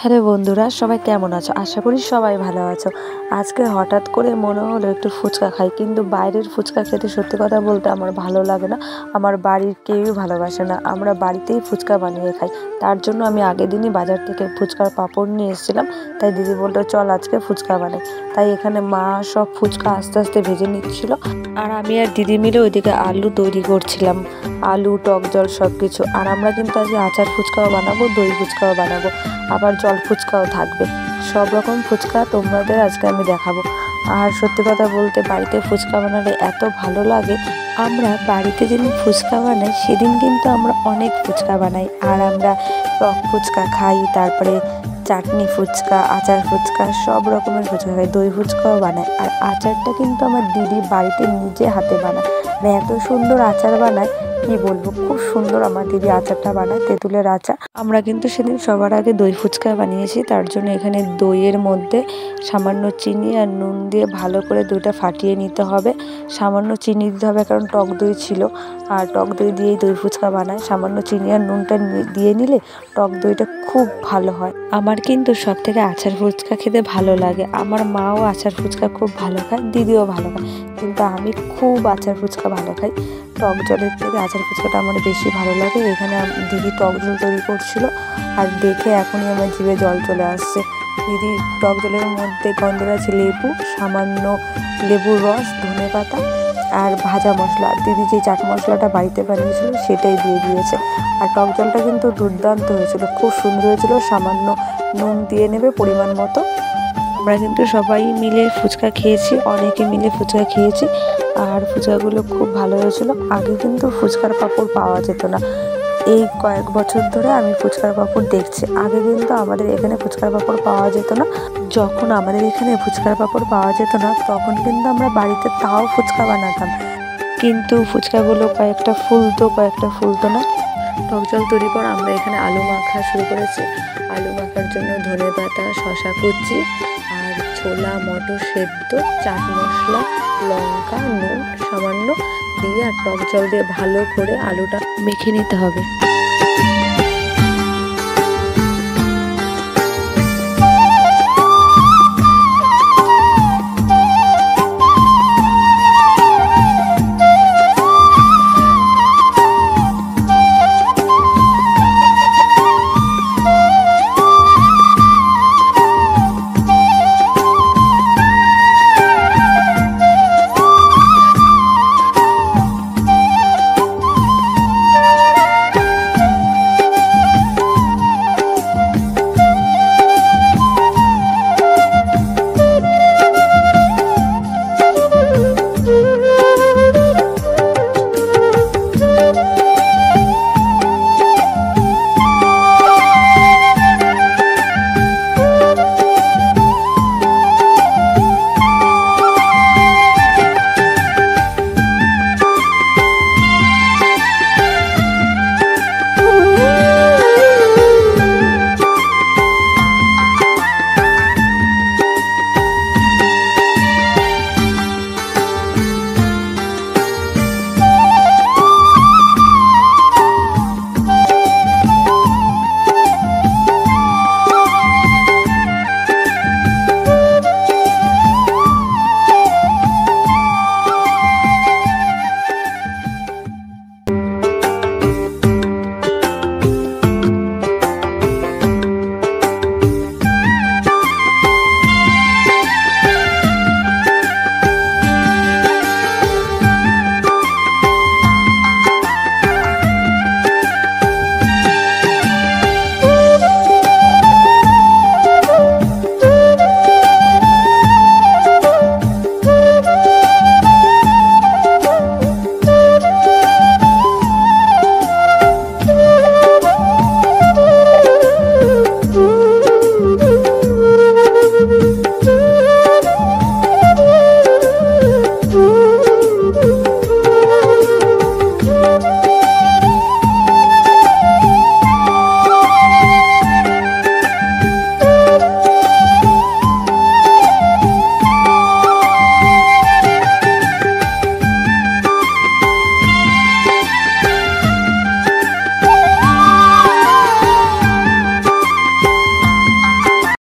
Hello বন্ধুরা, সবাই কেমন আছো? আশা করি সবাই ভালো আছো। আজকে হঠাৎ করে মনে হলো একটু ফুচকা খাই, কিন্তু বাইরের ফুচকা খেতে সত্যি কথা বলতে আমার ভালো লাগে না। আমার বাড়ির কেউই ভালোবাসে না। আমরা বাড়িতেই ফুচকা বানিয়ে খাই। তার জন্য আমি আগের দিনই বাজার থেকে ফুচকার পাঁপড় নিয়ে এসেছিলাম। তাই দিদি বললো চল আজকে ফুচকা বানাই। তাই এখানে মা সব ফুচকা আস্তে আস্তে ভেজে নিচ্ছিল, আর আমি আর দিদি মিলে ওইদিকে আলু তৈরি করছিলাম, আলু, টক জল সব কিছু। আর আমরা কিন্তু আজকে আচার ফুচকাও বানাবো, দই ফুচকাও বানাবো, আবার জল ফুচকাও থাকবে। সব রকম ফুচকা তোমাদের আজকে আমি দেখাবো। আর সত্যি কথা বলতে বাড়িতে ফুচকা বানালে এত ভালো লাগে। আমরা বাড়িতে যেদিন ফুচকা বানাই সেদিন কিন্তু আমরা অনেক ফুচকা বানাই। আর আমরা টক ফুচকা খাই, তারপরে চাটনি ফুচকা, আচার ফুচকা, সব রকমের ফুচকা খাই, দই ফুচকাও বানাই। আর আচারটা কিন্তু আমার দিদি বাড়িতে নিজে হাতে বানায়, মানে এত সুন্দর আচার বানায় কি বলবো। খুব সুন্দর আমার দিদি আচারটা বানায়, তেঁতুলের আচার। আমরা কিন্তু সেদিন সবার আগে দই ফুচকা বানিয়েছি। তার জন্য এখানে দইয়ের মধ্যে সামান্য চিনি আর নুন দিয়ে ভালো করে দইটা ফাটিয়ে নিতে হবে। সামান্য চিনি দিতে হবে, কারণ টক দই ছিল, আর টক দই দিয়েই দই ফুচকা বানায়। সামান্য চিনি আর নুনটা দিয়ে নিলে টক দইটা খুব ভালো হয়। আমার কিন্তু সব থেকে আচার ফুচকা খেতে ভালো লাগে। আমার মাও আচার ফুচকা খুব ভালো খায়, দিদিও ভালো খায়, কিন্তু আমি খুব আচার ফুচকা ভালো খাই। টক জলের থেকে আচার ফুচকাটা আমার বেশি ভালো লাগে। এখানে দিদি টক জল তৈরি করছিল, আর দেখে এখনই আমার জিভে জল চলে আসছে। দিদি টক জলের মধ্যে গন্ধরাজ লেবু, সামান্য লেবুর রস, ধনেপাতা আর ভাজা মশলা, দিদি যে চাট মশলাটা বাড়িতে বানিয়েছিল সেটাই দিয়ে দিয়েছে। আর টক জলটা কিন্তু দুর্দান্ত হয়েছিল, খুব সুন্দর হয়েছিল। সামান্য নুন দিয়ে নেবে পরিমাণ মতো। আমরা কিন্তু সবাই মিলে ফুচকা খেয়েছি, অনেকে মিলে ফুচকা খেয়েছি, আর ফুচকাগুলো খুব ভালো হয়েছিল। আগে কিন্তু ফুচকার পাঁপড় পাওয়া যেত না। এই কয়েক বছর ধরে আমি ফুচকার পাঁপড় দেখছি। আগে কিন্তু আমাদের এখানে ফুচকার পাঁপড় পাওয়া যেত না। যখন আমাদের এখানে ফুচকার পাঁপড় পাওয়া যেত না তখন কিন্তু আমরা বাড়িতে তাও ফুচকা বানাতাম, কিন্তু ফুচকাগুলো কয়েকটা ফুলতো না। টক জল তৈরি পর আমরা এখানে আলু মাখা শুরু করেছি। আলু মাখার জন্য ধনেপাতা, শসা কুচি আর ছোলা মটর সেদ্ধ, চাট মশলা, লঙ্কা, নুন সামান্য দিয়ে আর টক জল দিয়ে ভালো করে আলুটা মেখে নিতে হবে।